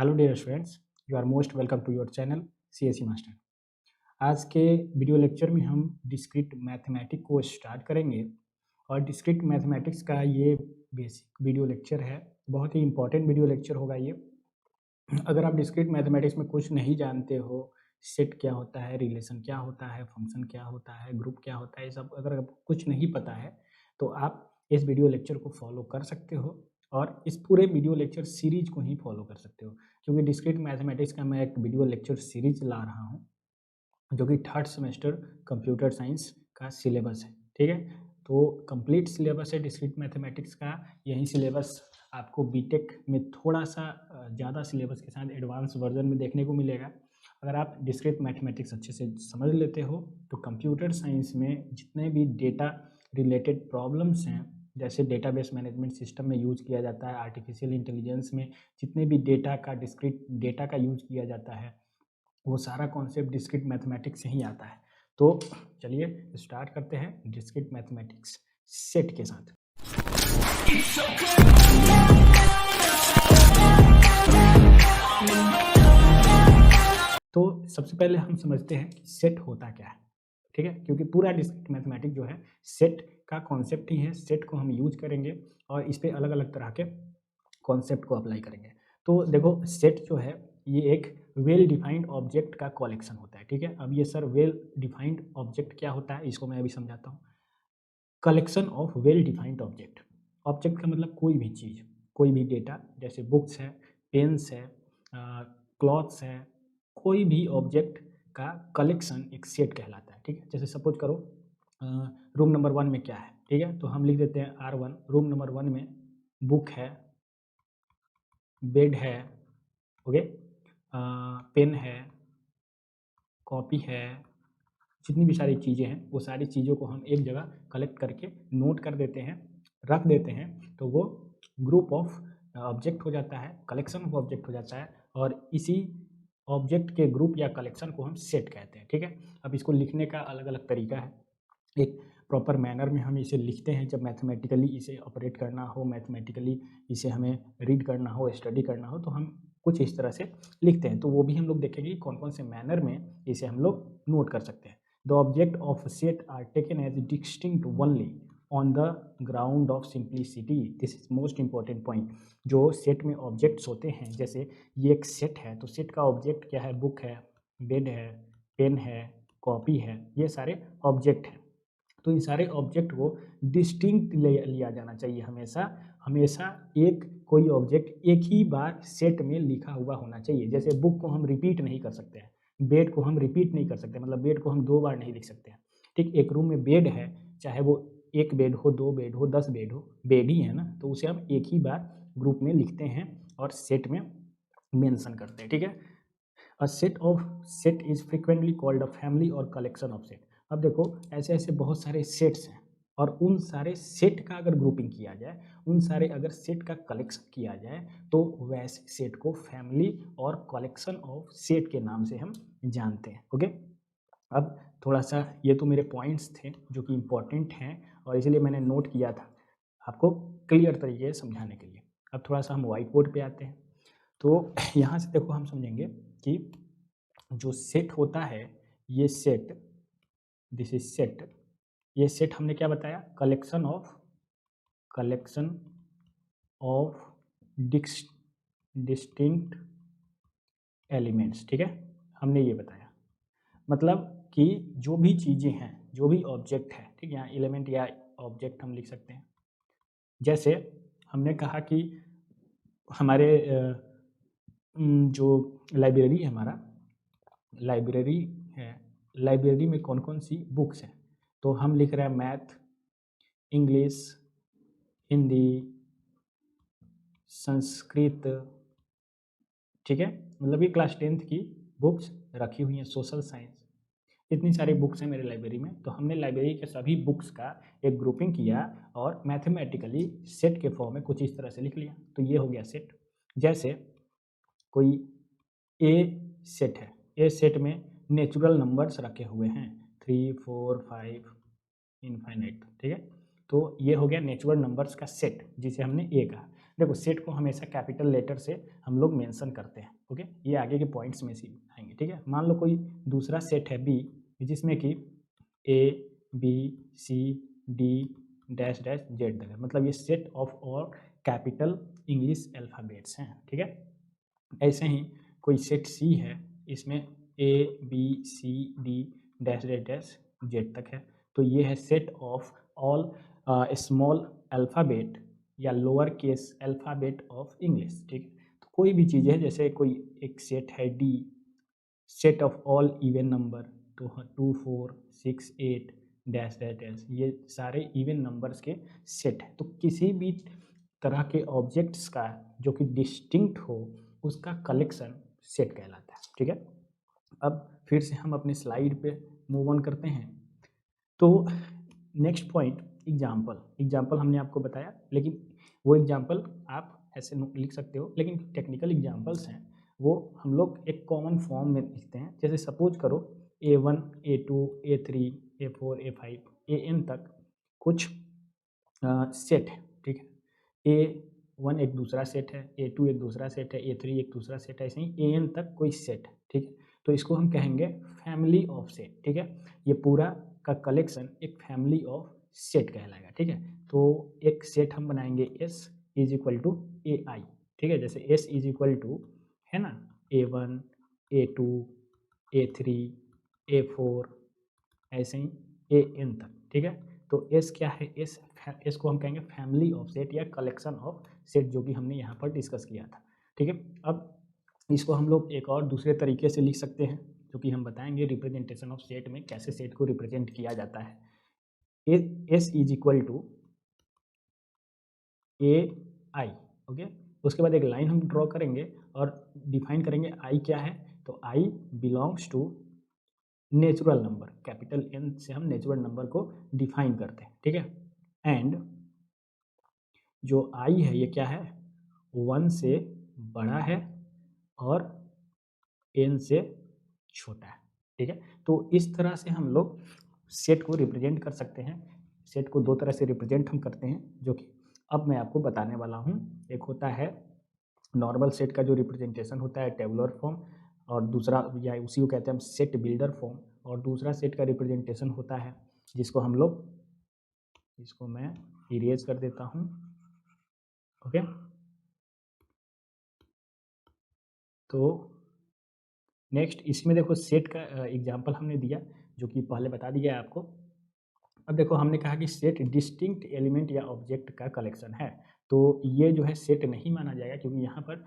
Hello dear students, you are most welcome to your channel CSE master. आज के video lecture में हम discrete mathematics को start करेंगे और डिस्क्रीट मैथमेटिक्स का ये बेसिक वीडियो लेक्चर है। बहुत ही इंपॉर्टेंट वीडियो लेक्चर होगा ये। अगर आप डिस्क्रीट मैथमेटिक्स में कुछ नहीं जानते हो, सेट क्या होता है, रिलेशन क्या होता है, फंक्शन क्या होता है, ग्रुप क्या होता है, ये सब अगर आपको कुछ नहीं पता है तो आप इस वीडियो लेक्चर को फॉलो कर सकते हो और इस पूरे वीडियो लेक्चर सीरीज को ही फॉलो कर सकते हो, क्योंकि डिस्क्रीट मैथमेटिक्स का मैं एक वीडियो लेक्चर सीरीज ला रहा हूँ जो कि थर्ड सेमेस्टर कंप्यूटर साइंस का सिलेबस है। ठीक है, तो कंप्लीट सिलेबस है डिस्क्रीट मैथमेटिक्स का। यही सिलेबस आपको बीटेक में थोड़ा सा ज़्यादा सिलेबस के साथ एडवांस वर्जन में देखने को मिलेगा। अगर आप डिस्क्रीट मैथमेटिक्स अच्छे से समझ लेते हो तो कंप्यूटर साइंस में जितने भी डेटा रिलेटेड प्रॉब्लम्स हैं, जैसे डेटाबेस मैनेजमेंट सिस्टम में यूज किया जाता है, आर्टिफिशियल इंटेलिजेंस में जितने भी डेटा का डिस्क्रीट डेटा का यूज किया जाता है, वो सारा कॉन्सेप्ट डिस्क्रीट मैथमेटिक्स से ही आता है। तो चलिए स्टार्ट करते हैं डिस्क्रीट मैथमेटिक्स सेट के साथ। तो सबसे पहले हम समझते हैं कि सेट होता क्या है। ठीक है, क्योंकि पूरा डिस्क्रीट मैथमेटिक्स जो है सेट का कॉन्सेप्ट ही है। सेट को हम यूज करेंगे और इस पे अलग अलग तरह के कॉन्सेप्ट को अप्लाई करेंगे। तो देखो, सेट जो है ये एक वेल डिफाइंड ऑब्जेक्ट का कलेक्शन होता है। ठीक है, अब ये सर वेल डिफाइंड ऑब्जेक्ट क्या होता है इसको मैं अभी समझाता हूँ। Collection of well defined object. Object का मतलब कोई भी चीज़, कोई भी डेटा, जैसे बुक्स है, पेन्स है, क्लॉथ्स है, कोई भी ऑब्जेक्ट का कलेक्शन एक सेट कहलाता है। ठीक है, जैसे सपोज करो रूम नंबर 1 में क्या है। ठीक है, तो हम लिख देते हैं R1। रूम नंबर 1 में बुक है, बेड है, ओके, पेन है, कॉपी है, जितनी भी सारी चीज़ें हैं वो सारी चीज़ों को हम एक जगह कलेक्ट करके नोट कर देते हैं, रख देते हैं, तो वो ग्रुप ऑफ ऑब्जेक्ट हो जाता है, कलेक्शन ऑफ ऑब्जेक्ट हो जाता है और इसी ऑब्जेक्ट के ग्रुप या कलेक्शन को हम सेट कहते हैं। ठीक है, अब इसको लिखने का अलग अलग तरीका है। एक प्रॉपर मैनर में हम इसे लिखते हैं। जब मैथमेटिकली इसे ऑपरेट करना हो, मैथमेटिकली इसे हमें रीड करना हो, स्टडी करना हो, तो हम कुछ इस तरह से लिखते हैं। तो वो भी हम लोग देखेंगे कौन कौन से मैनर में इसे हम लोग नोट कर सकते हैं। The object of set are taken as distinct only on the ground of simplicity. This is most important point. जो सेट में ऑब्जेक्ट्स होते हैं, जैसे ये एक सेट है तो सेट का ऑब्जेक्ट क्या है? बुक है, बेड है, पेन है, कॉपी है, ये सारे ऑब्जेक्ट हैं। तो इन सारे ऑब्जेक्ट को डिस्टिंक्ट लिया जाना चाहिए। हमेशा हमेशा एक कोई ऑब्जेक्ट एक ही बार सेट में लिखा हुआ होना चाहिए। जैसे बुक को हम रिपीट नहीं कर सकते हैं, बेड को हम रिपीट नहीं कर सकते, मतलब बेड को हम 2 बार नहीं लिख सकते हैं। ठीक, एक रूम में बेड है, चाहे वो 1 बेड हो, 2 बेड हो, 10 बेड हो, बेड ही है ना, तो उसे हम एक ही बार ग्रुप में लिखते हैं और सेट में मेंशन करते हैं। ठीक है, a set is frequently called a family और कलेक्शन ऑफ सेट। अब देखो, ऐसे ऐसे बहुत सारे सेट्स हैं और उन सारे सेट का अगर ग्रुपिंग किया जाए, उन सारे अगर सेट का कलेक्शन किया जाए, तो वैसे सेट को फैमिली और कलेक्शन ऑफ सेट के नाम से हम जानते हैं। ओके, अब थोड़ा सा, ये तो मेरे पॉइंट्स थे जो कि इम्पोर्टेंट हैं और इसलिए मैंने नोट किया था आपको क्लियर तरीके से समझाने के लिए। अब थोड़ा सा हम व्हाइट बोर्ड पे आते हैं। तो यहाँ से देखो, हम समझेंगे कि जो सेट होता है, ये सेट, दिस इज सेट, ये सेट हमने क्या बताया? Collection of distinct elements. ठीक है, हमने ये बताया, मतलब कि जो भी चीज़ें हैं, जो भी ऑब्जेक्ट है, ठीक है, यहाँ एलिमेंट या ऑब्जेक्ट हम लिख सकते हैं। जैसे हमने कहा कि हमारे जो लाइब्रेरी है, हमारा लाइब्रेरी है, लाइब्रेरी में कौन कौन सी बुक्स हैं, तो हम लिख रहे हैं मैथ, इंग्लिश, हिंदी, संस्कृत। ठीक है, मतलब ये क्लास 10th की बुक्स रखी हुई हैं, सोशल साइंस, इतनी सारी बुक्स हैं मेरे लाइब्रेरी में। तो हमने लाइब्रेरी के सभी बुक्स का एक ग्रुपिंग किया और मैथमेटिकली सेट के फॉर्म में कुछ इस तरह से लिख लिया, तो ये हो गया सेट। जैसे कोई ए सेट है, ए सेट में नेचुरल नंबर्स रखे हुए हैं 3, 4, 5 इनफाइनाइट। ठीक है, तो ये हो गया नेचुरल नंबर्स का सेट जिसे हमने ए कहा। देखो सेट को हमेशा कैपिटल लेटर से हम लोग मेंशन करते हैं, ओके, ये आगे के पॉइंट्स में से आएंगे, ठीक है। मान लो कोई दूसरा सेट है बी, जिसमें कि A B C D dash dash Z तक है, मतलब ये सेट ऑफ और कैपिटल इंग्लिश अल्फ़ाबेट्स हैं, ठीक है। ऐसे ही कोई सेट सी है, इसमें A B C D dash dash dash Z तक है, तो ये है set of all small alphabet या lower case alphabet of English, ठीक है। तो कोई भी चीज़ है, जैसे कोई एक सेट है D, set of all even number, तो 2 4 6 8 डैश डैश डैश, ये सारे इवन नंबर्स के सेट है। तो किसी भी तरह के ऑब्जेक्ट्स का जो कि डिस्टिंक्ट हो, उसका कलेक्शन सेट कहलाता है, ठीक है। अब फिर से हम अपनी स्लाइड पे मूव ऑन करते हैं। तो नेक्स्ट पॉइंट एग्जाम्पल हमने आपको बताया, लेकिन वो एग्जाम्पल आप ऐसे लिख सकते हो, लेकिन टेक्निकल एग्जाम्पल्स हैं वो हम लोग एक कॉमन फॉर्म में लिखते हैं। जैसे सपोज करो A1 A2 A3 A4 A5 AN तक कुछ सेट है, ठीक है। A1 एक दूसरा सेट है, A2 एक दूसरा सेट है, A3 एक दूसरा सेट है, ऐसे ही AN तक कोई सेट है, ठीक है। तो इसको हम कहेंगे फैमिली ऑफ सेट, ठीक है। ये पूरा का कलेक्शन एक फैमिली ऑफ सेट कहलाएगा, ठीक है। तो एक सेट हम बनाएंगे S is equal to AI, ठीक है। जैसे S इज इक्वल टू है ना A1 A2 A3 A4 ऐसे ही AN तक, ठीक है। तो S क्या है, S को हम कहेंगे फैमिली ऑफ सेट या कलेक्शन ऑफ सेट, जो कि हमने यहाँ पर डिस्कस किया था, ठीक है। अब इसको हम लोग एक और दूसरे तरीके से लिख सकते हैं, जो कि हम बताएंगे रिप्रेजेंटेशन ऑफ सेट में कैसे सेट को रिप्रेजेंट किया जाता है। S is equal to AI, okay. उसके बाद एक लाइन हम ड्रॉ करेंगे और डिफाइन करेंगे I क्या है, तो I belongs to natural number, capital N से हम नेचुरल नंबर को डिफाइन करते हैं, ठीक है। एंड जो I है ये क्या है, 1 से बड़ा है और N से छोटा है, ठीक है। तो इस तरह से हम लोग सेट को रिप्रेजेंट कर सकते हैं। सेट को दो तरह से रिप्रेजेंट हम करते हैं, जो कि अब मैं आपको बताने वाला हूँ। एक होता है नॉर्मल सेट का जो रिप्रेजेंटेशन होता है टेबुलर फॉर्म, और दूसरा या उसी को कहते हैं हम सेट बिल्डर फॉर्म, और दूसरा सेट का रिप्रेजेंटेशन होता है जिसको हम लोग, इसको मैं इरेज कर देता हूँ, ओके। तो नेक्स्ट इसमें देखो सेट का एग्जांपल हमने दिया, जो कि पहले बता दिया है आपको। अब देखो हमने कहा कि सेट डिस्टिंक्ट एलिमेंट या ऑब्जेक्ट का कलेक्शन है, तो ये जो है सेट नहीं माना जाएगा, क्योंकि यहाँ पर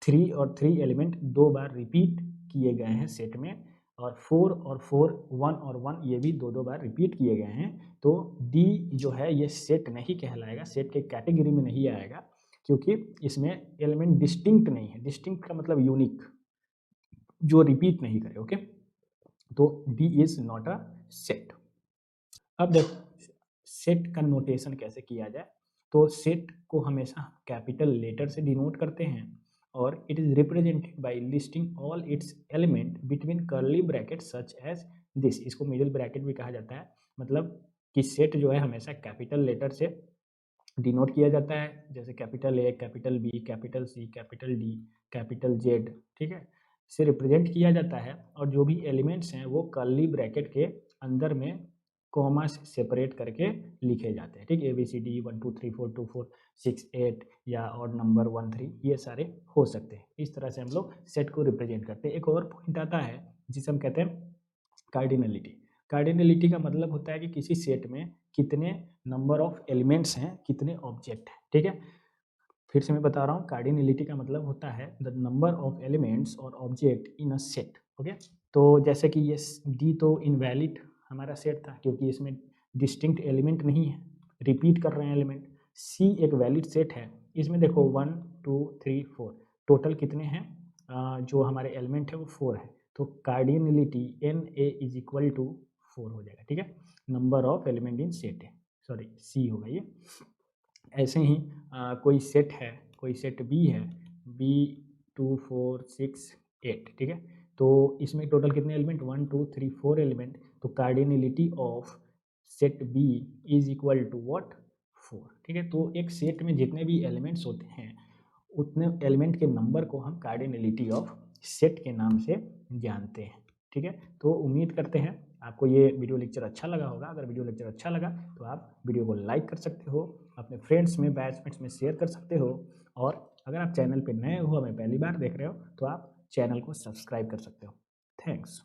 3 और 3 एलिमेंट 2 बार रिपीट किए गए हैं सेट में, और 4 और 4 1 और 1 ये भी 2 बार रिपीट किए गए हैं। तो डी जो है ये सेट नहीं कहलाएगा, सेट के कैटेगरी में नहीं आएगा, क्योंकि इसमें एलिमेंट डिस्टिंक्ट नहीं है। डिस्टिंक्ट का मतलब यूनिक, जो रिपीट नहीं करे, ओके। तो D is not a set. अब देखो सेट का नोटेशन कैसे किया जाए। तो सेट को हमेशा कैपिटल लेटर से डिनोट करते हैं, और it is represented by listing all its element between curly bracket such as this. इसको मिडिल ब्रैकेट भी कहा जाता है, मतलब कि सेट जो है हमेशा कैपिटल लेटर से डिनोट किया जाता है, जैसे capital A, capital B, capital C, capital D, capital Z, ठीक है, से रिप्रेजेंट किया जाता है। और जो भी एलिमेंट्स हैं वो कर्ली ब्रैकेट के अंदर में कॉमा से सेपरेट करके लिखे जाते हैं, ठीक है। ABCD 1 2 3 4 2 4 6 8 या और नंबर 1 3 ये सारे हो सकते हैं। इस तरह से हम लोग सेट को रिप्रेजेंट करते हैं। एक और पॉइंट आता है जिसे हम कहते हैं कार्डिनलिटी। कार्डिनलिटी का मतलब होता है कि किसी सेट में कितने नंबर ऑफ एलिमेंट्स हैं, कितने ऑब्जेक्ट हैं, ठीक है। फिर से मैं बता रहा हूँ, कार्डिनलिटी का मतलब होता है द नंबर ऑफ एलिमेंट्स और object in a set, okay. तो जैसे कि ये डी तो इनवैलिड हमारा सेट था, क्योंकि इसमें डिस्टिंक्ट एलिमेंट नहीं है, रिपीट कर रहे हैं एलिमेंट। सी एक वैलिड सेट है, इसमें देखो 1 2 3 4 टोटल कितने हैं, जो हमारे एलिमेंट है वो 4 है। तो cardinality NA is equal to 4 हो जाएगा, ठीक है। Number of element in set है, सॉरी सी होगा ये। ऐसे ही कोई सेट है, कोई सेट बी है, बी 2 4 6 8, ठीक है। तो इसमें टोटल कितने एलिमेंट 1 2 3 4 एलिमेंट। तो cardinality of set B is equal to what 4, ठीक है। तो एक सेट में जितने भी एलिमेंट्स होते हैं उतने एलिमेंट के नंबर को हम कार्डिनलिटी ऑफ सेट के नाम से जानते हैं, ठीक है। तो उम्मीद करते हैं आपको ये वीडियो लेक्चर अच्छा लगा होगा। अगर वीडियो लेक्चर अच्छा लगा तो आप वीडियो को लाइक कर सकते हो, अपने फ्रेंड्स में, बैचमेट्स में शेयर कर सकते हो, और अगर आप चैनल पे नए हो, हमें पहली बार देख रहे हो, तो आप चैनल को सब्सक्राइब कर सकते हो। थैंक्स।